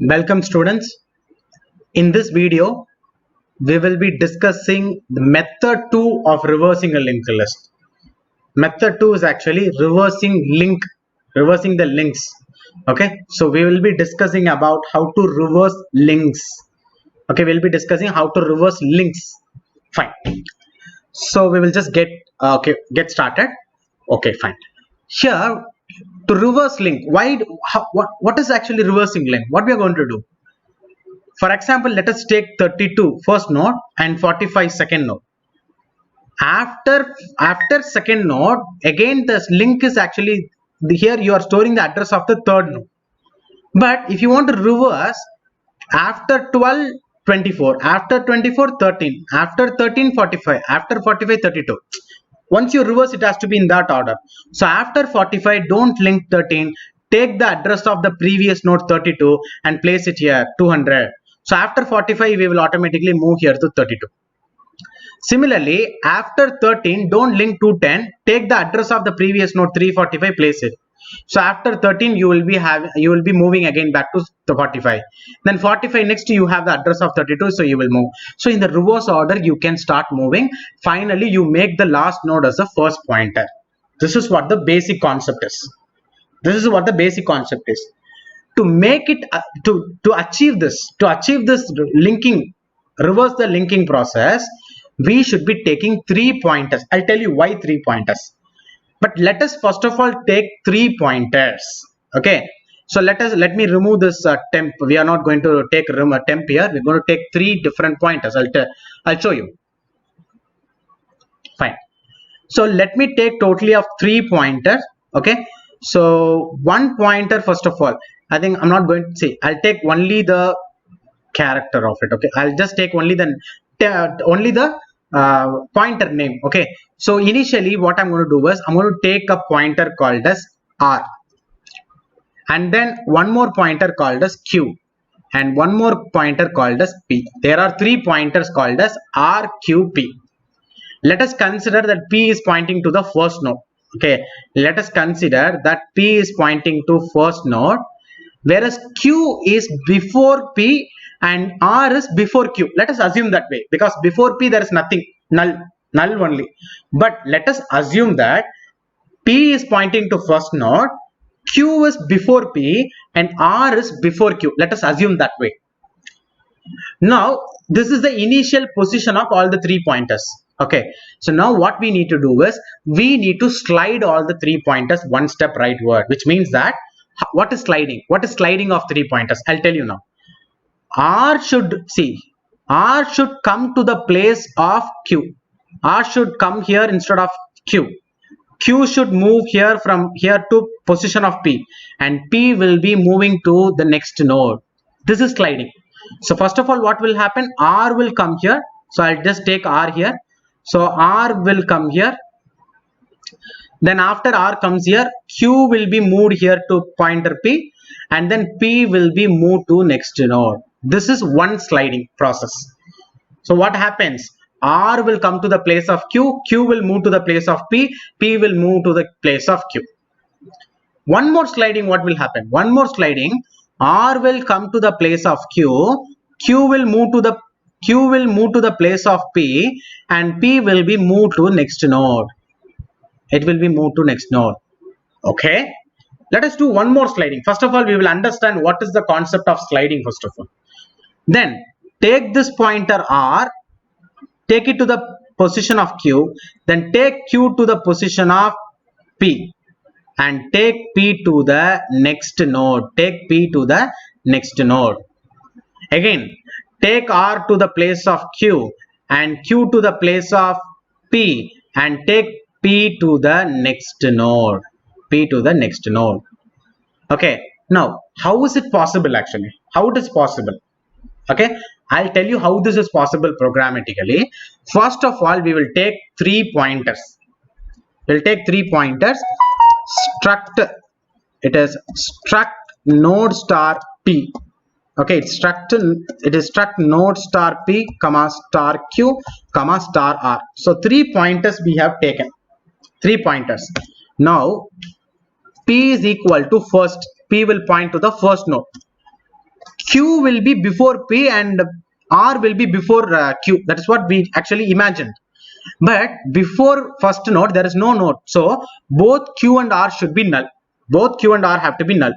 Welcome students. In this video, we will be discussing the method 2 of reversing a linked list. Method 2 is actually reversing the links. Okay, so we will be discussing about how to reverse links. Okay, we'll be discussing how to reverse links. Fine. So we will just get started. Okay, fine. Here to reverse link, what is actually reversing link? What we are going to do? For example, let us take 32 first node and 45 second node. After second node, again the link is actually here you are storing the address of the third node. But if you want to reverse, after 12 24, after 24 13, after 13 45, after 45 32. Once you reverse, it has to be in that order. So after 45, don't link 13, take the address of the previous node 32 and place it here 200. So after 45, we will automatically move here to 32. Similarly, after 13, don't link to 10, take the address of the previous node 345, place it. So after 13, you will be moving again back to the 45. Then 45 next you have the address of 32, so you will move. So in the reverse order, you can start moving. Finally, you make the last node as the first pointer. This is what the basic concept is. To make it to achieve this linking, reverse the linking process, we should be taking 3 pointers. I'll tell you why 3 pointers. But let us first of all take 3 pointers. Okay, so let me remove this temp. We are not going to take a temp here. We're going to take 3 different pointers. I'll show you. Fine. So let me take totally of 3 pointers. Okay, so 1 pointer first of all. I think I'm not going to say. I'll take only the character of it. Okay, I'll just take only the pointer name. Okay, so initially what I'm going to do is I'm going to take a pointer called as R, and then one more pointer called as Q, and one more pointer called as P. There are 3 pointers called as R, Q, P. Let us consider that P is pointing to the first node. Okay, let us consider that P is pointing to first node, whereas Q is before P and R is before Q. Let us assume that way, because before P there is nothing, null only. But let us assume that P is pointing to first node, Q is before P and R is before Q. Let us assume that way. Now this is the initial position of all the 3 pointers. Okay, so now what we need to do is we need to slide all the 3 pointers one step rightward, which means that what is sliding of 3 pointers? I'll tell you now. R should come to the place of Q. R should come here instead of Q. Q should move here from here to position of P, and P will be moving to the next node. This is sliding. So first of all, what will happen? R will come here. So I'll just take R here. So R will come here. Then after R comes here, Q will be moved here to pointer P, and then P will be moved to next node. This is one sliding process. So what happens? R will come to the place of Q, Q will move to the place of P, P will move to the place of Q. One more sliding, what will happen? One more sliding, R will come to the place of Q, Q will move to the place of P, and P will be moved to next node. It will be moved to next node. Okay, let us do one more sliding. First of all, we will understand what is the concept of sliding first of all. Then take this pointer R, take it to the position of Q, then take Q to the position of P, and take P to the next node. Take P to the next node. Again, take R to the place of Q and Q to the place of P, and take P to the next node. P to the next node. Okay, now how is it possible actually? How it is possible? Okay, I'll tell you how this is possible programmatically. First of all, we will take 3 pointers. We'll take 3 pointers. Struct node star P. Okay, it is struct node star P, comma star Q, comma star R. So 3 pointers we have taken. 3 pointers. Now P is equal to first. P will point to the first node. Q will be before P and R will be before Q. That is what we actually imagined. But before first node, there is no node. So both Q and R should be null. Both Q and R have to be null.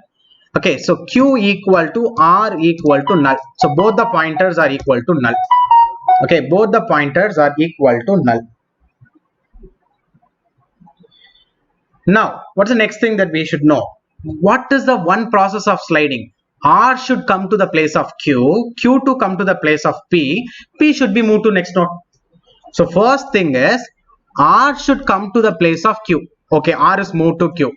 Okay, so Q equal to R equal to null. So both the pointers are equal to null. Okay, both the pointers are equal to null. Now, what's the next thing that we should know? What is the one process of sliding? R should come to the place of Q, Q to come to the place of P, P should be moved to next node. So first thing is R should come to the place of Q. Okay, R is moved to Q.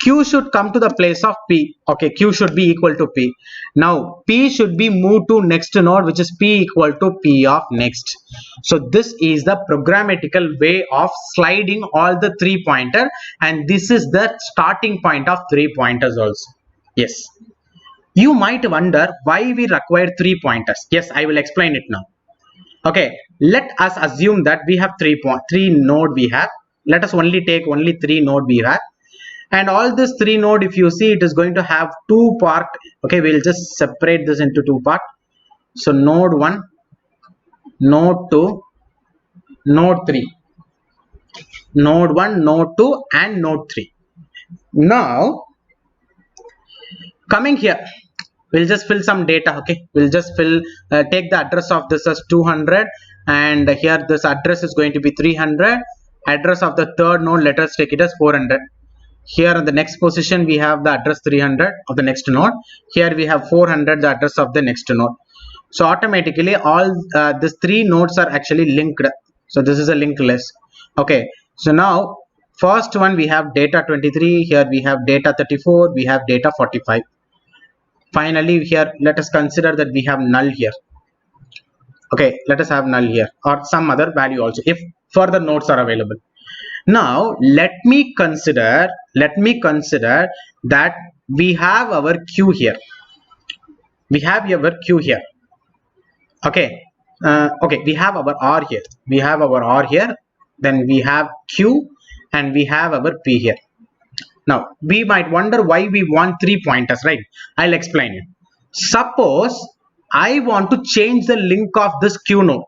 Q should come to the place of P. Okay, Q should be equal to P. Now P should be moved to next node, which is P equal to P of next. So this is the programmatical way of sliding all the 3 pointer, and this is the starting point of 3 pointers also. Yes. You might wonder why we require 3 pointers. Yes, I will explain it now. Okay, let us assume that we have 3 node we have. Let us only take 3 node we have. And all this 3 node, if you see, it is going to have 2 part. Okay, we'll just separate this into 2 part. So node 1, node 2, node 3. Node 1, node 2 and node 3. Now coming here, we'll just fill some data. Okay, we'll just fill take the address of this as 200, and here this address is going to be 300. Address of the third node, let us take it as 400. Here in the next position we have the address 300 of the next node. Here we have 400, the address of the next node. So automatically all these 3 nodes are actually linked. So this is a linked list. Okay, so now first one we have data 23, here we have data 34, we have data 45. Finally here let us consider that we have null here. Okay, let us have null here or some other value also if further nodes are available. Now let me consider that we have our Q here. We have our Q here. Okay, we have our R here. We have our R here. Then we have Q and we have our P here. Now we might wonder why we want 3 pointers, right? I'll explain it. Suppose I want to change the link of this Q node.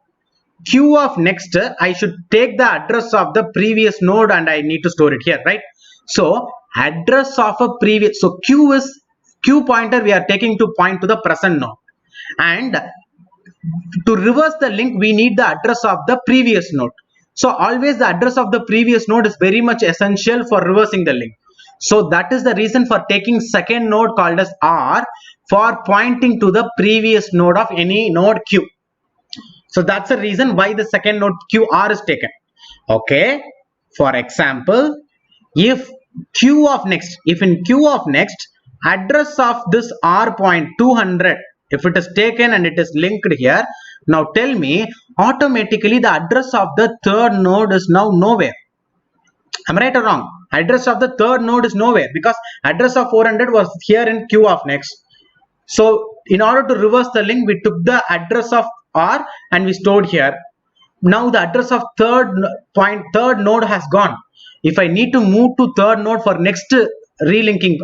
Q of next, I should take the address of the previous node and I need to store it here, right? So address of a previous, so Q pointer we are taking to point to the present node, and to reverse the link we need the address of the previous node. So always the address of the previous node is very much essential for reversing the link. So that is the reason for taking second node called as R for pointing to the previous node of any node Q. So that's the reason why the second node QR is taken. Okay, for example, if Q of next, if in Q of next address of this R point 200, if it is taken and it is linked here, now tell me automatically the address of the third node is now nowhere. Am I right or wrong? Address of the third node is nowhere because address of 400 was here in Q of next. So in order to reverse the link, we took the address of R and we stored here. Now the address of third node has gone. If I need to move to third node for next relinking,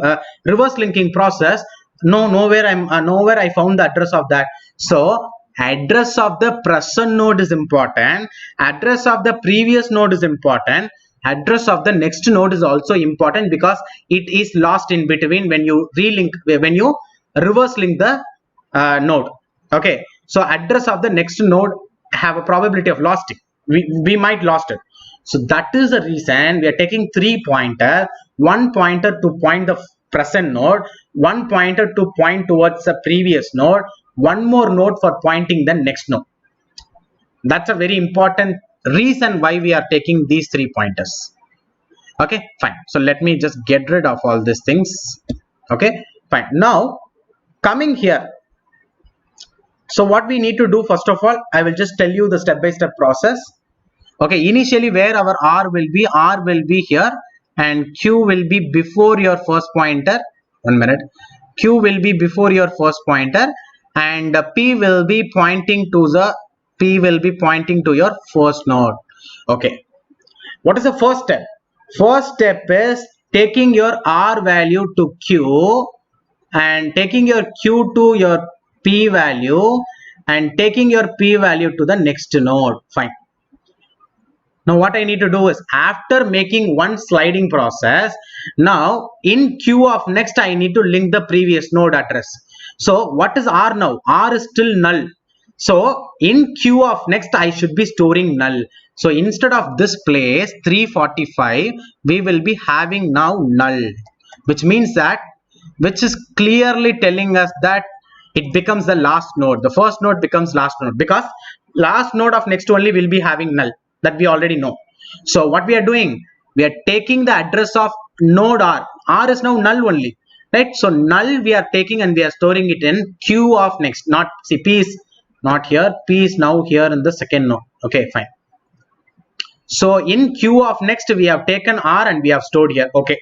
reverse linking process, nowhere I found the address of that. So address of the present node is important. Address of the previous node is important. Address of the next node is also important because it is lost in between when you reverse link the node. Okay, so address of the next node have a probability of lost it. We might lost it. So that is the reason we are taking 3 pointer, 1 pointer to point the present node, 1 pointer to point towards the previous node, 1 more node for pointing the next node. That's a very important reason why we are taking these 3 pointers. Okay, fine. So let me just get rid of all these things. Okay, fine. Now coming here, so what we need to do, first of all, I will just tell you the step-by-step process. Okay, initially where our R will be here and Q will be before your first pointer. 1 minute. Q will be before your first pointer and P will be pointing to your first node. Okay, what is the first step? First step is taking your R value to Q and taking your Q to your P value and taking your P value to the next node. Fine. Now what I need to do is, after making one sliding process, now in queue of next I need to link the previous node address. So what is R now? R is still null. So in queue of next I should be storing null. So instead of this place 345, we will be having now null, which means that, which is clearly telling us that it becomes the last node. The first node becomes last node because last node of next only will be having null, that we already know. So what we are doing, we are taking the address of node R. R is now null only, right? So null we are taking and we are storing it in queue of next. Not, see, P is not here, P is now here in the second node. Okay, fine. So in queue of next we have taken R and we have stored here. Okay,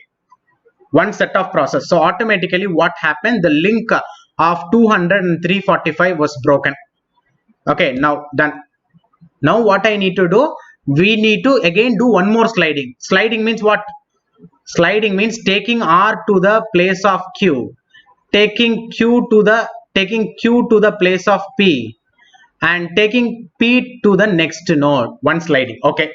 one set of process. So automatically what happened, the link of 200 and 345 was broken. Okay, now done. Now what I need to do, we need to again do one more sliding. Sliding means what? Sliding means taking R to the place of Q, taking Q to the place of P, and taking P to the next node. One sliding. Okay,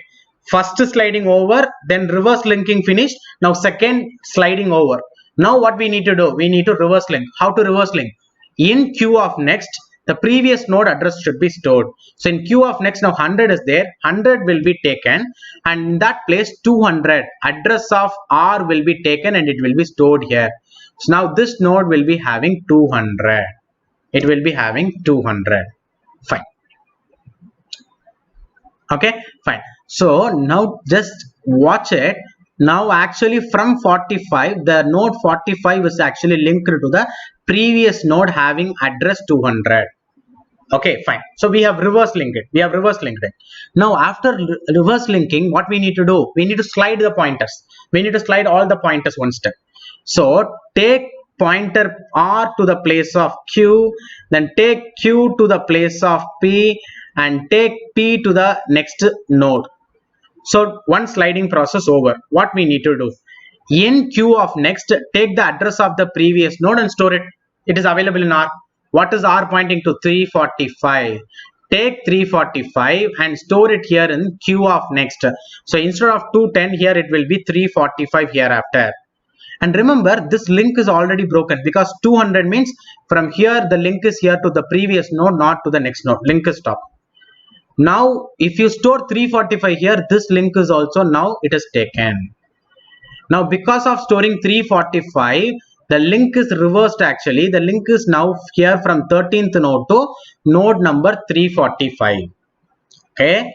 first sliding over, then reverse linking finished. Now second sliding over. Now what we need to do, we need to reverse link. How to reverse link? In queue of next, the previous node address should be stored. So in queue of next, now 100 is there, 100 will be taken, and in that place 200 address of R will be taken and it will be stored here. So now this node will be having 200. It will be having 200. Fine. Okay, fine. So now just watch it. Now actually from 45, the node 45 is actually linked to the previous node having address 200. Okay, fine. So we have reverse linked it. Now after reverse linking, what we need to do? We need to slide the pointers. We need to slide all the pointers one step. So take pointer R to the place of Q, then take Q to the place of P, and take P to the next node. So one sliding process over. What we need to do? In queue of next, take the address of the previous node and store it. It is available in R. What is R pointing to? 345. Take 345 and store it here in queue of next. So instead of 210 here, it will be 345 hereafter. And remember, this link is already broken because 200 means from here the link is here to the previous node, not to the next node. Link is stopped. Now if you store 345 here, this link is also now it is taken. Now because of storing 345, the link is reversed actually. The link is now here from 13th node to node number 345. Okay.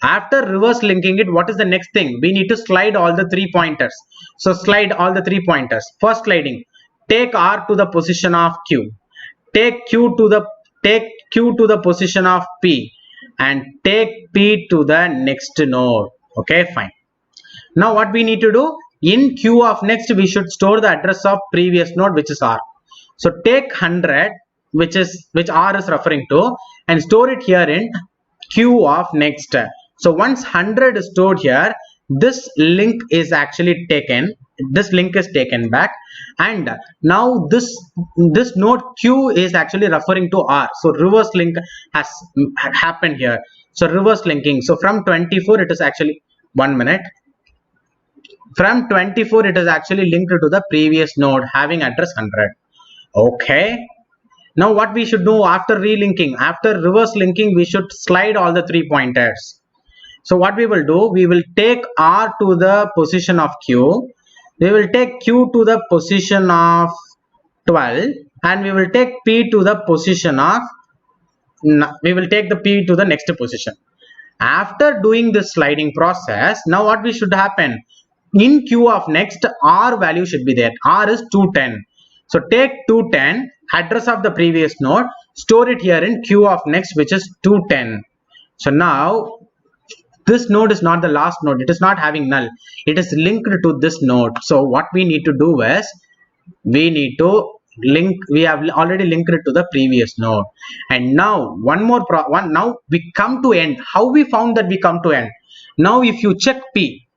After reverse linking it, what is the next thing? We need to slide all the 3 pointers. So slide all the 3 pointers. First sliding, take R to the position of Q, take Q to the position of P, and take P to the next node. Okay, fine. Now what we need to do? In queue of next, we should store the address of previous node, which is R. So take 100, which R is referring to, and store it here in queue of next. So once 100 is stored here, this link is actually taken. This link is taken back, and now this node Q is actually referring to R. So reverse link has happened here. So reverse linking. So from 24, it is actually 1 minute. From 24, it is actually linked to the previous node having address 100. Okay. Now what we should do after relinking? After reverse linking, we should slide all the 3 pointers. So what we will do? We will take R to the position of Q. We will take Q to the position of 12, and we will take P to the position of, we will take the P to the next position. After doing this sliding process, now what we should happen? In queue of next, R value should be there. R is 210. So take 210, address of the previous node, store it here in queue of next, which is 210. So now this node is not the last node. It is not having null. It is linked to this node. So what we need to do is, we need to link. We have already linked it to the previous node. And now one more now we come to end. How we found that we come to end? Now if you check P,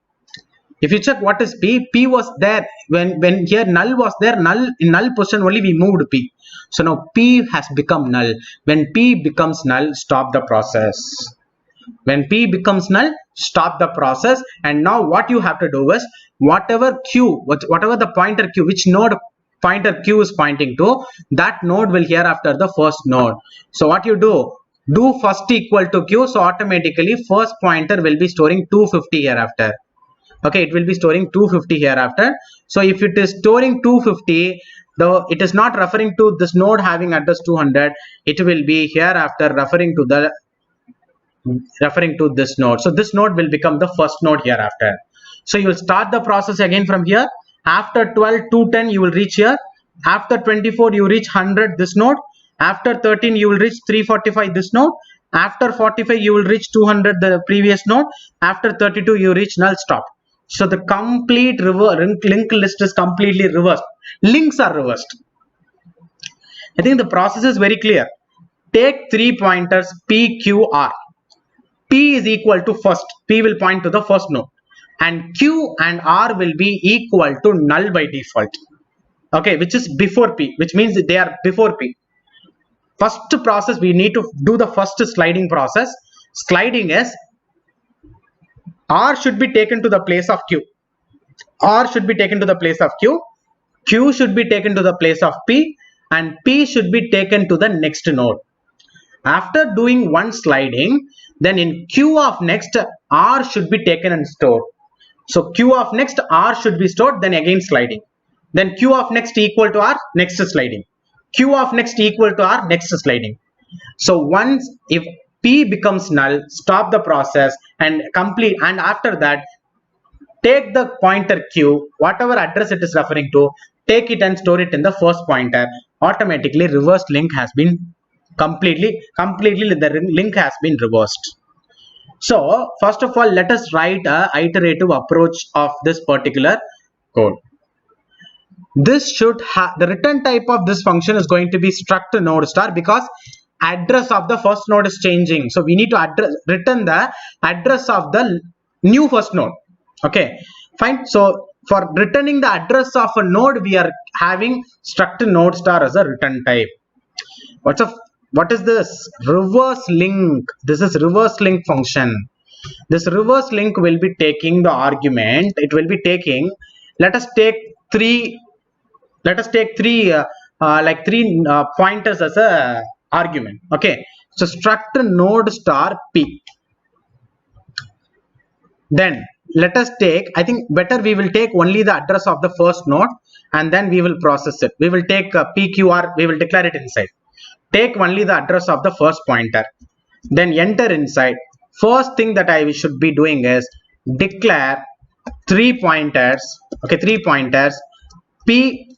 If you check what is P was there when here null was there, in null position only we moved P. So now P has become null. When P becomes null, stop the process. When P becomes null, stop the process. And now what you have to do is, whatever the pointer Q, which node pointer Q is pointing to, that node will hereafter the first node. So what you do first equal to Q, so automatically first pointer will be storing 250 hereafter. Okay, it will be storing 250 hereafter. So if it is storing 250, though it is not referring to this node having address 200, it will be hereafter referring to this node. So this node will become the first node hereafter. So you will start the process again from here. After 12, 210 you will reach here. After 24 you reach 100 this node. After 13 you will reach 345 this node. After 45 you will reach 200 the previous node. After 32 you reach null, stop. So the complete link list is completely reversed. Links are reversed. I think the process is very clear. Take 3 pointers P, Q, R. P is equal to first. P will point to the first node. And Q and R will be equal to null by default. Okay, which is before P, which means they are before P. First process, we need to do the first sliding process. Sliding is R should be taken to the place of Q. R should be taken to the place of Q. Q should be taken to the place of P. And P should be taken to the next node. After doing one sliding, then in Q of next, R should be taken and stored. So Q of next, R should be stored, then again sliding. Then Q of next equal to R, next sliding. Q of next equal to R, next sliding. So once if P becomes null, stop the process and complete. And after that, take the pointer Q, whatever address it is referring to, take it and store it in the first pointer. Automatically, reverse link has been completely the link has been reversed. So first of all, let us write a iterative approach of this particular code. This should have the return type of this function is going to be struct node star, because address of the first node is changing. So we need to return the address of the new first node. Okay, fine. So for returning the address of a node, we are having struct node star as a return type. What is this? Reverse link. This is reverse link function. This reverse link will be taking the argument. It will be taking. Let us take three pointers as a argument. Okay. So struct node star P. Then let us take. I think better we will take only the address of the first node, and then we will process it. We will take PQR. We will declare it inside. Take only the address of the first pointer, then enter inside. First thing that I should be doing is declare 3 pointers. Okay, 3 pointers P,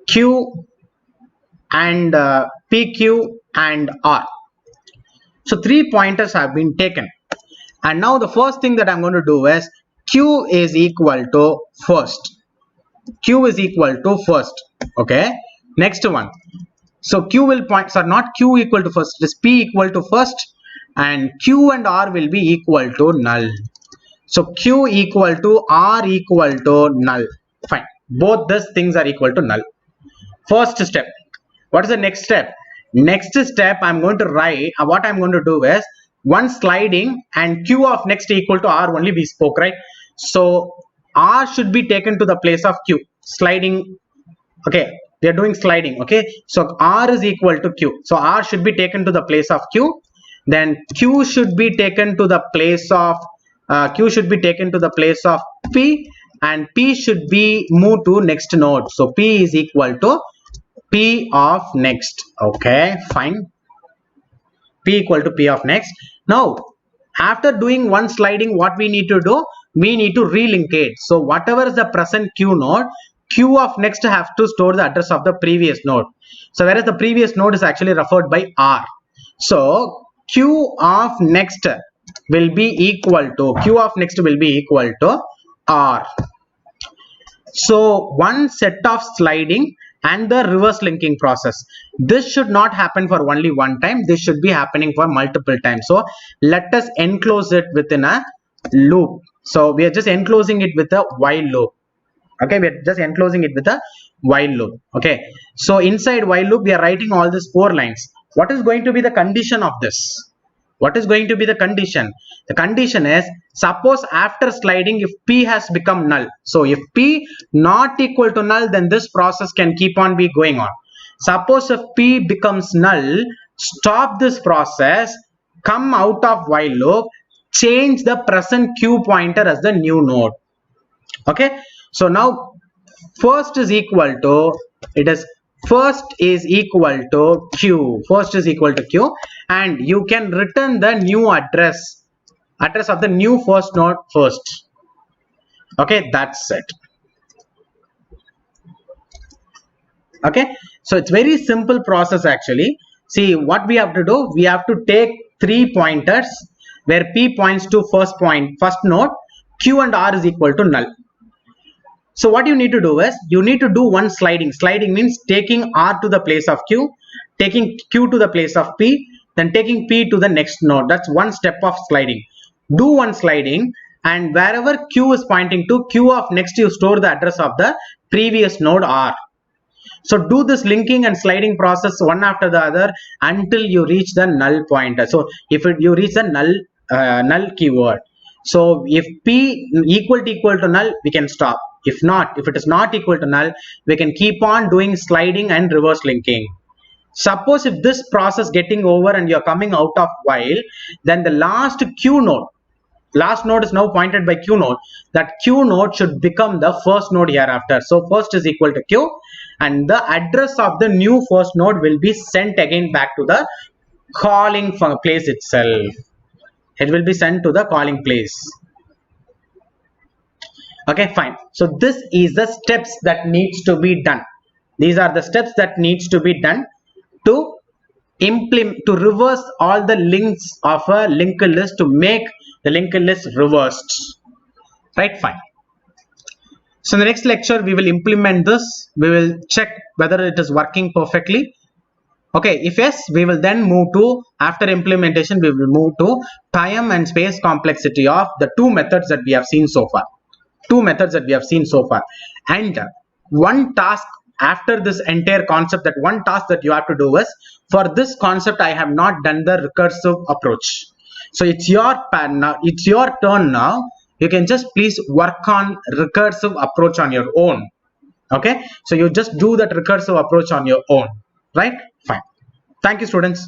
Q, and PQ and R. So 3 pointers have been taken. And now the first thing that I'm going to do is Q is equal to first. Q is equal to first. Okay, next one. So Q will point, so not Q equal to first, it is P equal to first, and Q and R will be equal to null. So Q equal to R equal to null. Fine. Both these things are equal to null. First step. What is the next step? Next step, I'm going to write, what I'm going to do is one sliding and Q of next equal to R only we spoke, right? So R should be taken to the place of Q. Sliding. Okay. We are doing sliding. Okay, so R is equal to Q, so R should be taken to the place of Q. Then Q should be taken to the place of P, and P should be moved to next node. So P is equal to P of next. Okay, fine. P equal to P of next. Now after doing one sliding, what we need to do? We need to relink it. So whatever is the present Q node, Q of next have to store the address of the previous node. So whereas the previous node is actually referred by R. So Q of next will be equal to R. So one set of sliding and the reverse linking process. This should not happen for only one time. This should be happening for multiple times. So let us enclose it within a loop. So we are just enclosing it with a while loop. Okay, we are just enclosing it with a while loop. Okay, so inside while loop we are writing all these 4 lines. What is going to be the condition of this? What is going to be the condition? The condition is, suppose after sliding, if p has become null. So if p not equal to null, then this process can keep on be going on. Suppose if p becomes null, stop this process, come out of while loop, change the present q pointer as the new node. Okay, so now first is equal to, it is first is equal to q, first is equal to q, and you can return the new address of the new first node first. Okay, that's it. Okay, so it's very simple process actually. See what we have to do, we have to take 3 pointers where p points to first node, q and r is equal to null. So what you need to do is, you need to do one sliding. Sliding means taking r to the place of q, taking q to the place of p, then taking p to the next node. That's one step of sliding. Do one sliding, and wherever q is pointing to, q of next, you store the address of the previous node r. So do this linking and sliding process one after the other until you reach the null pointer. So if you reach the null keyword, so if p equal to null, we can stop. If not, if it is not equal to null, we can keep on doing sliding and reverse linking. Suppose if this process getting over and you're coming out of while, then the last q node, last node is now pointed by q node, that q node should become the first node hereafter. So first is equal to q, and the address of the new first node will be sent again back to the calling place itself. It will be sent to the calling place. Okay, fine. So this is the steps that needs to be done. These are the steps that needs to be done to implement, to reverse all the links of a linked list, to make the linked list reversed. Right, fine. So in the next lecture we will implement this. We will check whether it is working perfectly. Okay, if yes, we will then move to, after implementation, we will move to time and space complexity of the 2 methods that we have seen so far. 2 methods that we have seen so far. And one task after this entire concept, that one task that you have to do is, for this concept I have not done the recursive approach. So it's your turn now. You can just please work on recursive approach on your own. Okay, so you just do that recursive approach on your own. Right, fine. Thank you, students.